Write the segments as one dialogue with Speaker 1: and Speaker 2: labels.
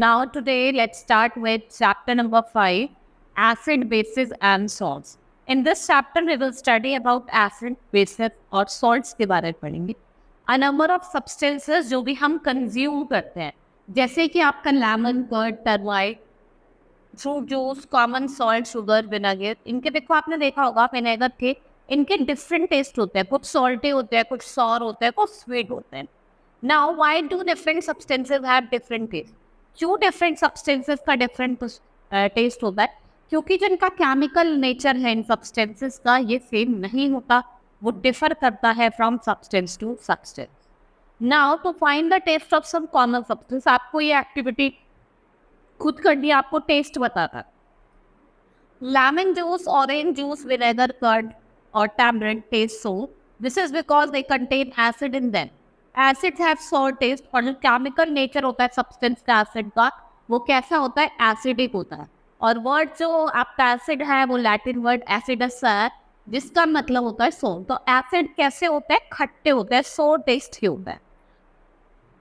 Speaker 1: now today let's start with chapter number 5, acid, bases and salts. In this chapter we will study about acid, bases और salts के बारे में पढ़ेंगे. A number of substances जो भी हम consume करते हैं, जैसे कि आपका lemon, curd, turmeric, fruit juice, common salt, sugar, vinegar. इनके देखो आपने देखा होगा विनेगर के इनके डिफरेंट टेस्ट होते हैं. कुछ सॉल्टी होते हैं, कुछ सॉर होते हैं, कुछ स्वीट होते हैं. Now why do different substances have different taste? क्यों डिफरेंट सब्सटेंसेस का डिफरेंट टेस्ट होता है? क्योंकि जो इनका केमिकल नेचर है इन सब्सटेंसेस का ये सेम नहीं होता, वो डिफर करता है from substance to substance. Now to find the taste of some common substance, आपको ये एक्टिविटी खुद करनी है, आपको टेस्ट बताता. Lemon juice, orange juice, vinegar, curd और tamarind taste so. This is because they contain acid in them. Acid have sour taste, और जो केमिकल नेचर होता है सब्सटेंस का एसिड का वो कैसा होता है? एसिडिक होता है. और वर्ड जो आपका एसिड है वो लैटिन वर्ड एसिडस है, जिसका मतलब होता है सोर. तो एसिड कैसे होता है? खट्टे होते हैं, सोर टेस्ट ही होता है.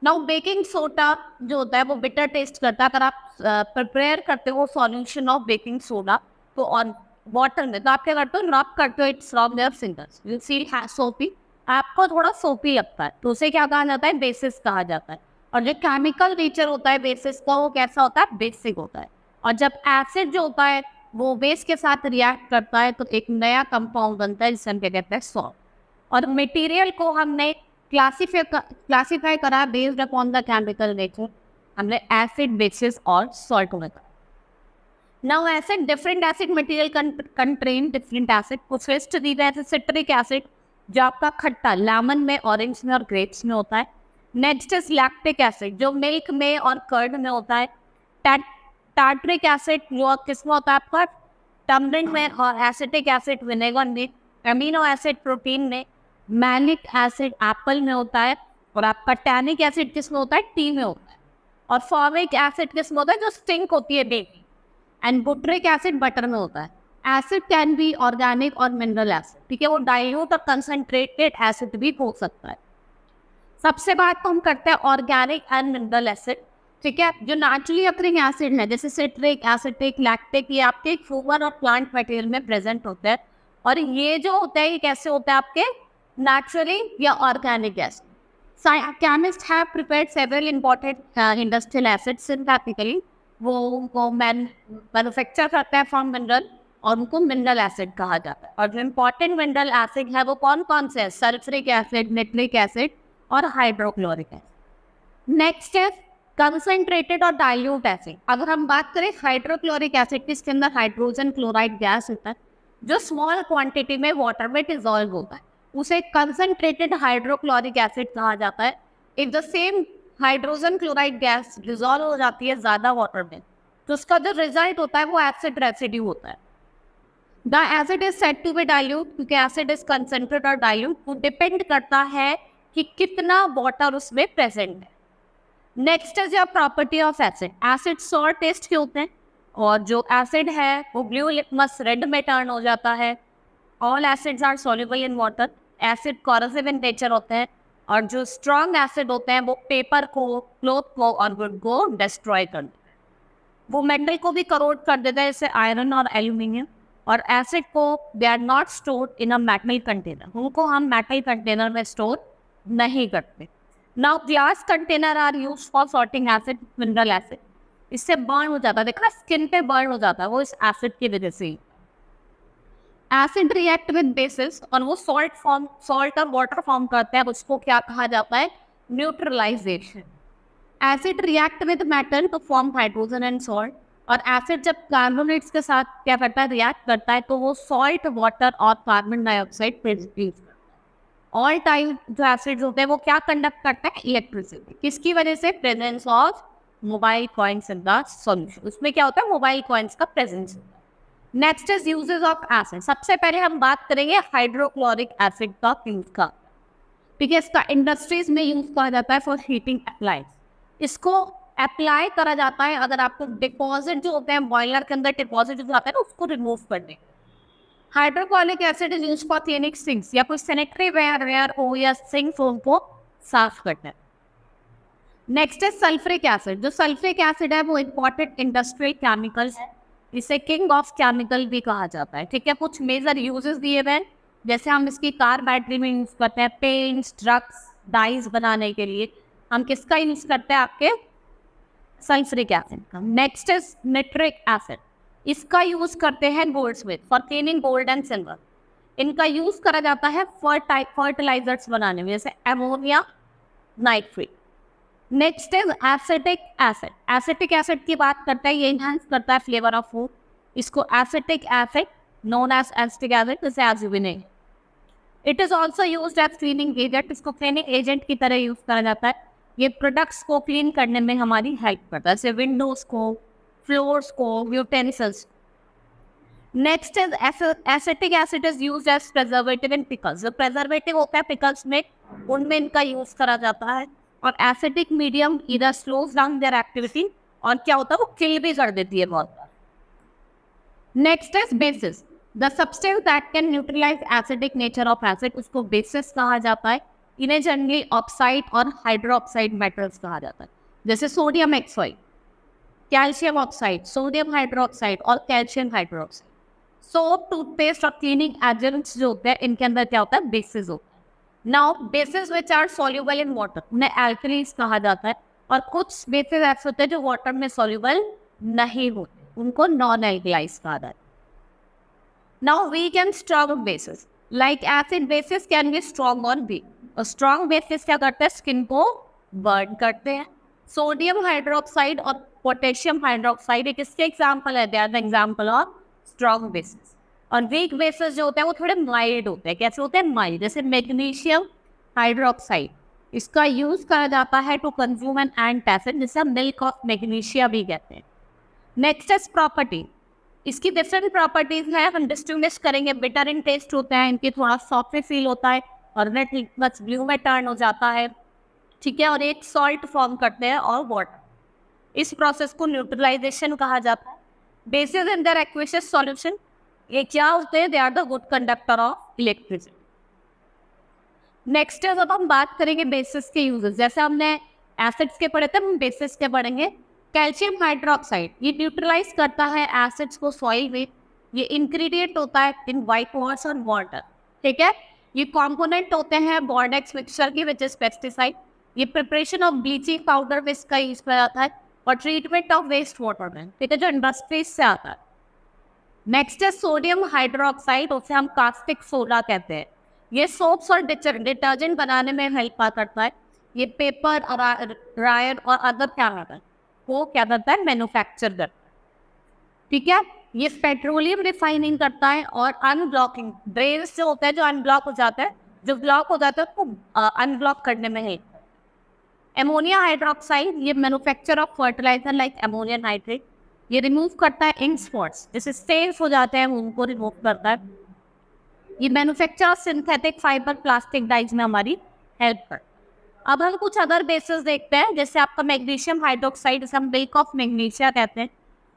Speaker 1: नाउ बेकिंग सोडा जो होता है वो बिटर टेस्ट करता है. अगर आप प्रिपेयर करते हो सॉल्यूशन ऑफ बेकिंग सोडा तो ऑन वाटर में, तो आप क्या करते हो? रब करते हो it's from their fingers, you see soapy, आपको थोड़ा सोपी लगता है, तो उसे क्या कहा जाता है? बेसिस कहा जाता है. और जो केमिकल नेचर होता है बेसिस का वो कैसा होता है? बेसिक होता है. और जब एसिड जो होता है वो बेस के साथ रिएक्ट करता है तो एक नया कंपाउंड बनता है जिसे हम क्या कहते हैं? सॉल्ट. और मटेरियल को हमने क्लासीफाई करा based upon the chemical nature. हमने एसिड, बेसिस और सॉल्ट में करा. Now acid, different acid material contain different acid. First दी है सिट्रिक एसिड जो आपका खट्टा लेमन में, ऑरेंज में और ग्रेप्स में होता है. नेक्स्ट इज लैक्टिक एसिड जो मिल्क में और कर्ड में होता है. टार्टरिक एसिड जो किसमें होता है? आपका टमरिन में. और एसिटिक एसिड विनेगर में. अमीनो एसिड प्रोटीन में. मैलिक एसिड एप्पल में होता है. और आपका टैनिक एसिड किसमें होता है? टी में होता है. और फॉर्मिक एसिड किसमें होता है? जो स्टिंक होती है बेबी. एंड बुट्रिक एसिड बटर में होता है. एसिड कैन बी ऑर्गेनिक और मिनरल एसिड, ठीक है, वो डाइल्यूट और कंसंट्रेटेड एसिड भी हो सकता है. सबसे बात तो हम करते हैं ऑर्गेनिक एंड मिनरल एसिड, ठीक है. जो नेचुरली अकरिंग एसिड है जैसे सिट्रिक, एसिटिक, लैक्टिक, ये आपके फ्यूवर और प्लांट मटेरियल में प्रेजेंट होते हैं. और ये जो होता है ये कैसे होता है? आपके नेचुरली या organic acid. Chemist have prepared several important industrial acids synthetically. वो मैन्युफैक्चर करते हैं फ्रॉम मिनरल और उनको मिनरल एसिड कहा जाता है. और जो इम्पॉर्टेंट मिनरल एसिड है वो कौन कौन से हैं? सल्फ्यूरिक एसिड, नाइट्रिक एसिड और हाइड्रोक्लोरिक एसिड. नेक्स्ट है कंसंट्रेटेड और डाइल्यूट एसिड. अगर हम बात करें हाइड्रोक्लोरिक एसिड की, इसके अंदर हाइड्रोजन क्लोराइड गैस होता है जो स्मॉल क्वांटिटी में वाटर में डिजॉल्व होता है, उसे कंसंट्रेटेड हाइड्रोक्लोरिक एसिड कहा जाता है. If the same hydrogen chloride gas dissolve हो जाती है ज़्यादा वाटर में तो उसका जो रिजल्ट होता है वो एसिड रेसिड्यू होता है. The acid is said to be dilute, क्योंकि एसिड इज कंसंट्रेटेड और डाइल्यूट, वो डिपेंड करता है कि कितना वाटर उसमें प्रेजेंट है. Next is your property of acid. Acid sour taste के होते हैं और जो एसिड है वो ब्लू लिटमस रेड में टर्न हो जाता है. All acids are soluble in water. Acid corrosive in nature होते हैं और जो स्ट्रॉन्ग एसिड होते हैं वो पेपर को, क्लॉथ को और वुड को डिस्ट्रॉय कर देते हैं. वो मेटल को भी करोड कर देते हैं जैसे आयरन और एल्यूमिनियम. और एसिड को they are not stored in a metal container, उनको हम मेटल कंटेनर में स्टोर नहीं करते. Now glass container are use for sorting acid, mineral acid. इससे बर्न हो जाता है, देखा स्किन पे बर्न हो जाता है, वो इस एसिड की वजह से. एसिड रिएक्ट विद बेसिस और वो सॉल्ट और वाटर फॉर्म करते हैं, उसको क्या कहा जाता है? Neutralisation. Acid react with metal to form hydrogen and salt. और एसिड जब कार्बोनेट्स के साथ क्या करता है? रिएक्ट करता है, तो वो सॉल्ट, वाटर और कार्बन डाइऑक्साइड प्रोड्यूस करता है. ऑल टाइप जो एसिड्स होते हैं वो क्या कंडक्ट करता है? इलेक्ट्रिसिटी. किसकी वजह से? Presence of mobile coins in the solution. उसमें क्या होता है? मोबाइल कॉइन्स का प्रेजेंस होता है. Next is uses of acid. सबसे पहले हम बात करेंगे हाइड्रोक्लोरिक एसिड का यूज का, ठीक है. इसका इंडस्ट्रीज में यूज करा जाता है फॉर हीटिंग अप्लाइज. इसको अप्लाई करा जाता है अगर आपको डिपॉजिट जो होते हैं बॉयलर के अंदर डिपॉजिट जो जाता है ना उसको रिमूव करने. Hydrochloric acid is use for cleaning sinks, या कोई सैनिटरी वेयर हो या सिंक्स हो उनको साफ करना. नेक्स्ट है सल्फ्रिक एसिड। जो सल्फ्रिक एसिड है वो इंपॉर्टेंट इंडस्ट्रियल केमिकल है, इसे किंग ऑफ केमिकल भी कहा जाता है। ठीक है, कुछ मेजर यूजेस दिए हुए हैं, जैसे हम इसकी कार बैटरी में यूज करते हैं, पेंट्स, ड्रग्स, डाइज बनाने के लिए हम किसका यूज करते हैं, आपके सल्फ्रिक एसिड का। Next is nitric acid. इसका यूज करते हैं gold smith for cleaning gold and silver. इनका यूज करा जाता है फर्टिलाइजर्स बनाने में, जैसे ammonia nitrate. Next is acetic acid. Acetic acid की बात करते हैं, ये इनहेंस करता है फ्लेवर ऑफ फूड। इसको acetic acid known as acetic acid, जैसे as you name. It is also use as cleaning agent. इसको क्लीनिंग एजेंट की तरह यूज करा जाता है। ये प्रोडक्ट्स को क्लीन करने में हमारी हेल्प करता है, जैसे विंडोज को, फ्लोर्स को, utensils. Next is acetic acid is use as preservative in pickles. जो प्रिजर्वेटिव होता है पिकल्स में, उनमें इनका यूज करा जाता है। और एसिडिक मीडियम इधर स्लोज डाउन देयर एक्टिविटी, और क्या होता है वो किल भी कर देती है बहुत बार। Next is bases. The substance that can neutralise acidic nature of acid, उसको बेसिस कहा जाता है। इन्हें जनरली ऑक्साइड और हाइड्रोक्साइड मेटल्स कहा जाता है, जैसे sodium oxide, calcium oxide, sodium hydroxide और कैल्शियम हाइड्रोक्साइड। सोप, टूथपेस्ट और क्लीनिंग एजेंट्स जो होते हैं, इनके अंदर क्या होता है, बेसिस होता है। Now bases which are soluble in water, उन्हें एल्कलीज कहा जाता है। और कुछ बेसिस ऐसे होते हैं जो वाटर में सॉल्युबल नहीं होते, उनको नॉन एल्कलाइज कहा जाता है। Now weak and strong bases, like acid bases can be strong और वीक। और स्ट्रॉन्ग बेसिस क्या करते हैं, स्किन को बर्न करते हैं। सोडियम हाइड्रोक्साइड और पोटेशियम हाइड्रोक्साइड एक इसके एग्जाम्पल है, they are the example of strong bases. और वीक बेसिस जो होते हैं वो थोड़े माइल्ड होते हैं। कैसे होते हैं, माइल्ड, जैसे मैग्नीशियम हाइड्रोक्साइड। इसका यूज करा जाता है टू कंज्यूम एन एंटासिड, जिसे हम मिल्क ऑफ मैग्नीशिया भी कहते हैं। Next is property. इसकी डिफरेंट प्रॉपर्टीज है, हम डिस्टिंग्विश करेंगे। बिटर इन टेस्ट होता है, इनके थोड़ा सॉफ्ट फील होता है, और रेड लिक्विड ब्लू में टर्न हो जाता है। ठीक है, और एक सॉल्ट फॉर्म करते हैं और वाटर। इस प्रोसेस को न्यूट्रलाइजेशन कहा जाता है। Bases in their aqueous solution, ये क्या होते हैं, they are the good conductor of electricity. Next जब हम बात करेंगे बेसिस के यूजेस, जैसे हमने एसिड्स के पढ़े थे, हम बेसिस के पढ़ेंगे। कैल्शियम हाइड्रोक्साइड ये न्यूट्रलाइज करता है एसिड्स को सॉइल में। ये इंग्रेडिएंट होता है इन वाइट वॉश और वाटर। ठीक है, ये कंपोनेंट होते हैं बॉर्डेक्स मिक्सचर की, विच इज पेस्टिसाइड। ये प्रिपरेशन ऑफ ब्लीचिंग पाउडर में इसका यूज किया जाता है, और ट्रीटमेंट ऑफ वेस्ट वाटर में, ठीक है, जो इंडस्ट्रीज से आता है। नेक्स्ट है सोडियम हाइड्रोक्साइड, उसे हम कास्टिक सोडा कहते हैं। ये सोप्स और डिटर्जेंट बनाने में हेल्प करता है। ये पेपर और रायर और अदर क्या करता है, वो क्या करता है, मैन्युफैक्चर करता है। ठीक है, ये पेट्रोलियम रिफाइनिंग करता है और अनब्लॉकिंग, ड्रेन्स जो होता है जो अनब्लॉक हो जाता है, जो ब्लॉक हो जाता है उसको अनब्लॉक करने में हेल्प करता है। एमोनिया हाइड्रोक्साइड ये manufacture of fertiliser like ammonia nitrate. ये रिमूव करता है इंक स्पॉट्स, जैसे स्टेन्स हो जाते हैं उनको रिमूव करता है। ये manufacture of synthetic fibre plastic dyes में हमारी हेल्प करता है। अब हम कुछ अदर बेसिस देखते हैं, जैसे आपका मैग्नीशियम हाइड्रोक्साइड, जिसे हम मिल्क ऑफ मैग्नीशिया कहते हैं।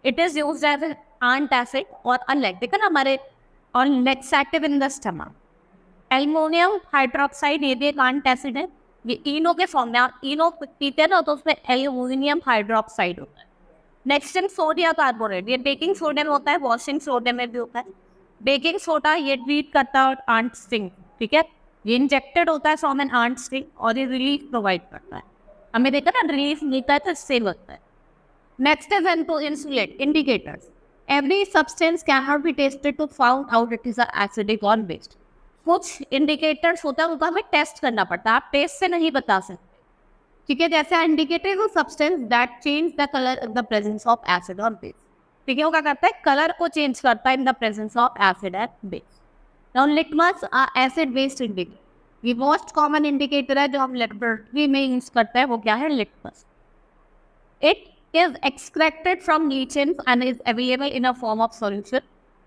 Speaker 1: It is used as antacid और अनलैक्टिक हमारे, और laxative in the stomach. Aluminium hydroxide ये भी एक एंटासिड है। ये इनो के फॉर्म में, आप इनो पीते हैं ना तो उसमें एल्युमिनियम हाइड्रोक्साइड होता है। नेक्स्ट इन सोडियम कार्बोनेट, ये बेकिंग सोडा में होता है, वॉशिंग सोडा में भी होता है। बेकिंग सोडा ये ट्रीट करता है आंट स्टिंग। ठीक है, ये इंजेक्टेड होता है फ्रॉम एन आंट स्टिंग, और ये रिलीफ प्रोवाइड करता है। हमें देखा ना रिलीफ मिलता है तो इससे होता है। Next is insulate indicators. Every substance can not be tested to found out it is acidic और बेस्ड। कुछ इंडिकेटर्स होता है उनको हमें टेस्ट करना पड़ता है, आप टेस्ट से नहीं बता सकते। ठीक है, जैसे इंडिकेटर वो substance that change the colour in the presence of acid और बेस। ठीक है, वो क्या करता है, कलर को चेंज करता है in the presence of acid and base. Now litmus acid based indicator, ये मोस्ट कॉमन इंडिकेटर है जो हम लेबोरेटरी में यूज करते हैं, वो क्या है, litmus. It is extracted from lichens and is available in a form of solution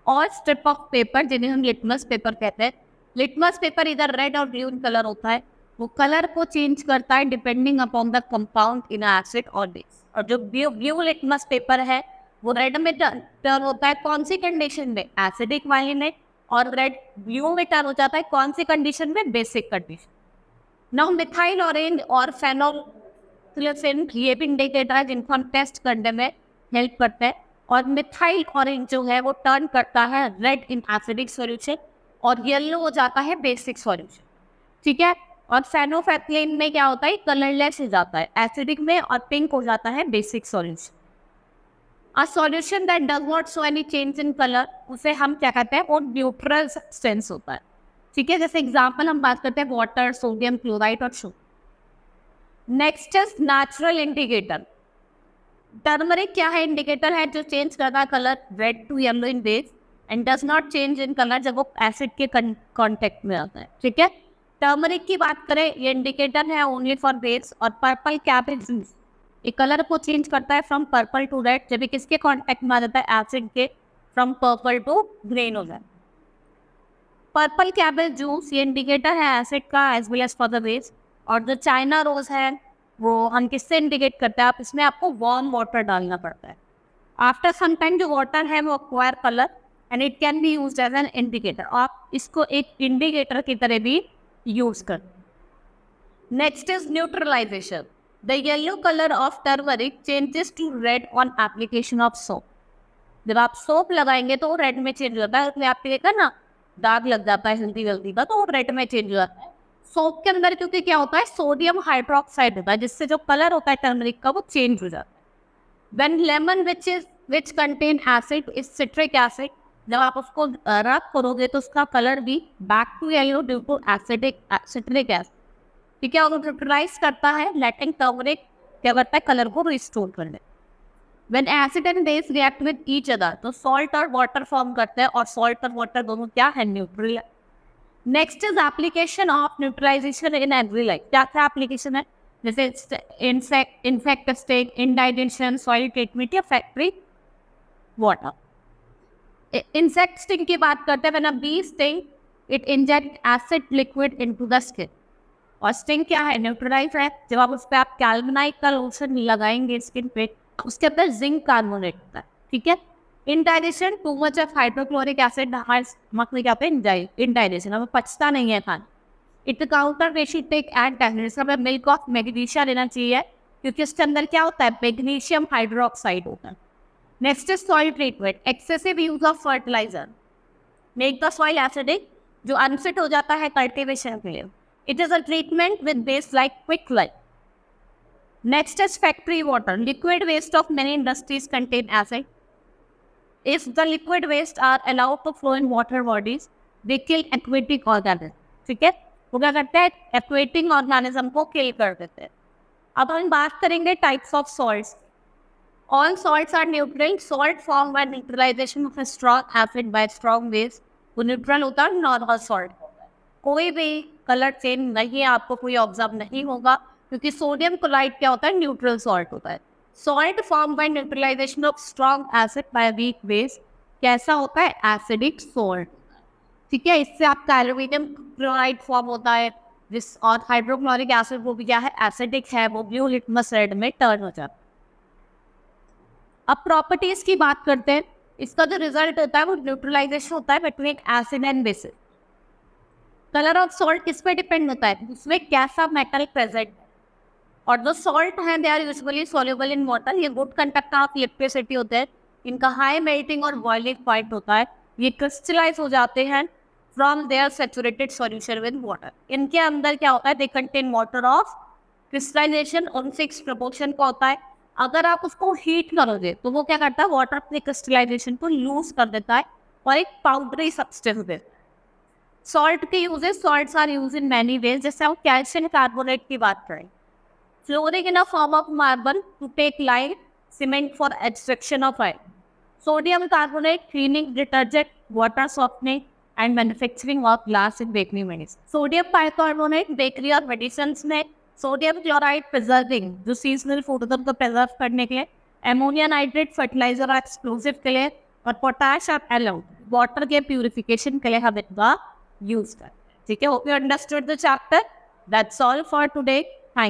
Speaker 1: और स्ट्रिप ऑफ पेपर, जिन्हें हम लिटमस पेपर कहते हैं। लिटमस पेपर इधर रेड और ब्लू कलर होता है, वो कलर को चेंज करता है depending upon the compound in acid और बेस। और जो ब्लू लिटमस पेपर है वो रेड में टर्न होता है कौन सी कंडीशन में, एसिडिक वाले में, और रेड ब्लू में टर्न हो जाता है कौन सी कंडीशन में, basic condition. Now methyl orange और फेनोल कार्बोक्सिलिक एसिड ये भी इंडिकेटर है जिनको हम टेस्ट करने में हेल्प करते हैं। और मिथाइल ऑरेंज जो है वो टर्न करता है रेड इन एसिडिक सॉल्यूशन और येलो हो जाता है बेसिक सॉल्यूशन, ठीक है। और फेनोल्फथालीन में क्या होता है, कलरलेस हो जाता है एसिडिक में और पिंक हो जाता है basic solution. A solution that does not show any change in colour उसे हम क्या कहते हैं, वो न्यूट्रल सब्सटेंस होता है, ठीक है। जैसे एग्जांपल हम बात करते हैं वाटर, सोडियम क्लोराइड और sugar. Next is natural indicator. Turmeric क्या है, इंडिकेटर है जो चेंज करता है colour red to yellow in base and does not change in colour जब वो एसिड के कांटेक्ट में आता है, ठीक है। टर्मरिक की बात करें, ये इंडिकेटर है ओनली फॉर बेस। और पर्पल कैपेज ये कलर को चेंज करता है फ्रॉम पर्पल टू रेड जब किसके कांटेक्ट में आ जाता है, एसिड के, फ्रॉम पर्पल टू ग्रीन हो जाता है। पर्पल कैबेज जूस ये इंडिकेटर है एसिड का as well as for the base. और जो चाइना रोज है वो हम किससे इंडिकेट करते हैं, आप इसमें आपको वार्म वाटर डालना पड़ता है। आफ्टर सम टाइम जो वाटर है वो acquire colour and it can be used as an indicator. आप इसको एक इंडिकेटर की तरह भी यूज कर। Next is neutralisation. The yellow colour of turmeric changes to red on application of soap. जब आप सोप लगाएंगे तो रेड में चेंज होता है, उसमें आपने देखा ना दाग लग जाता है हल्दी हल्दी का, तो रेड में चेंज हो जाता है। सोप के अंदर क्योंकि क्या होता है, सोडियम हाइड्रोक्साइड होता है जिससे जो कलर होता है टर्मरिक का वो चेंज हो जाता है। When lemon which contain acid is citric acid, जब आप उसको रब करोगे तो उसका कलर भी back to yellow due to acidic citric acid, ठीक है। और न्यूट्रलाइज करता है, लेटिंग टर्मरिक क्या करता है, कलर को रिस्टोर करने। When acid and base react with each other, तो salt और water form करते हैं और salt और water दोनों क्या है, neutral है। Next is application of neutralization in every life। क्या क्या application है, जैसे insect sting, indigestion, soil treatment या factory water। Insect sting की बात करते हैं, when a bee sting, it inject acid liquid into the skin। और स्टिंग क्या है, न्यूट्रलाइज है। जब आप उस पर आप कैल्विनाइट का लोशन लगाएंगे स्किन पे, उसके अंदर जिंक कार्बोनेट होता है, ठीक है। Indigestion, too much of hydrochloric acid हमारे स्टमक में क्या होता है, इंडाइजेशन, हमें पचता नहीं है खाना। इट काउंटर रेशिटेक एंड टैबलेट्स, हमें मिल्क ऑफ मैग्नीशिया लेना चाहिए क्योंकि उसके अंदर क्या होता है, मैग्नीशियम हाइड्रोक्साइड होता है। Next is soil treatment. Excessive use of fertiliser make the soil acidic, जो अनफिट हो जाता है कल्टिवेशन के लिए। It is a treatment with base like quicklime. Next is factory water. Liquid waste of many industries contain acid. If the liquid waste are allowed to flow in water bodies, they kill aquatic organisms. ठीक है, वो क्या करते हैं, aquatic organism को kill कर देते हैं। अब हम बात करेंगे types of salts. All salts are neutral. Salt formed by neutralization of a strong acid by strong base. वो neutral होता है, normal salt। कोई भी कलर चेंज नहीं, आपको कोई ऑब्जर्व नहीं होगा क्योंकि सोडियम क्लोराइड क्या होता है, न्यूट्रल सॉल्ट होता है। Salt form by neutralisation of strong acid by weak base कैसा होता है, एसिडिक सॉल्ट, ठीक है। इससे आपका एल्यूमिनियम क्लोराइड फॉर्म होता है जिस, और हाइड्रोक्लोरिक एसिड वो भी क्या है, एसिडिक है, वो ब्लू लिटमस रेड में टर्न हो जाता है। अब प्रॉपर्टीज की बात करते हैं। इसका जो रिजल्ट होता है वो न्यूट्रलाइजेशन होता है between acid and bases. Colour of salt किस पे डिपेंड होता है, उसमें कैसा मेटल प्रेजेंट है। और जो सॉल्ट हैं they are usually soluble in water, ये गुड कंडक्टर ऑफ इलेक्ट्रिसिटी होते हैं। इनका हाई मेल्टिंग और बॉइलिंग पॉइंट होता है। ये क्रिस्टलाइज हो जाते हैं from their saturated solution with water. इनके अंदर क्या होता है, they contain water of crystallization 1:6 proportion का होता है। अगर आप उसको हीट करोगे तो वो क्या करता है, वाटर अपने क्रिस्टलाइजेशन को लूज कर देता है और एक पाउडरी सब्सटेंस देता है। सॉल्ट के uses, salts are use in many ways. जैसे हम कैल्शियम कार्बोनेट की बात करें, flooring in a form of marble to take lime, cement for extraction of iron, sodium carbonate cleaning detergent, water softening and manufacturing of glass in bakery medicine. Sodium bicarbonate bakery और medicine में, sodium chloride preserving जो seasonal food को preserve करने के लिए, ammonia nitrate fertilizer और explosive के लिए, और पोटाश और एलाउड वाटर के प्यूरिफिकेशन के लिए हम इनका यूज करते हैं, ठीक है। Hope you understood the chapter. That's all for today.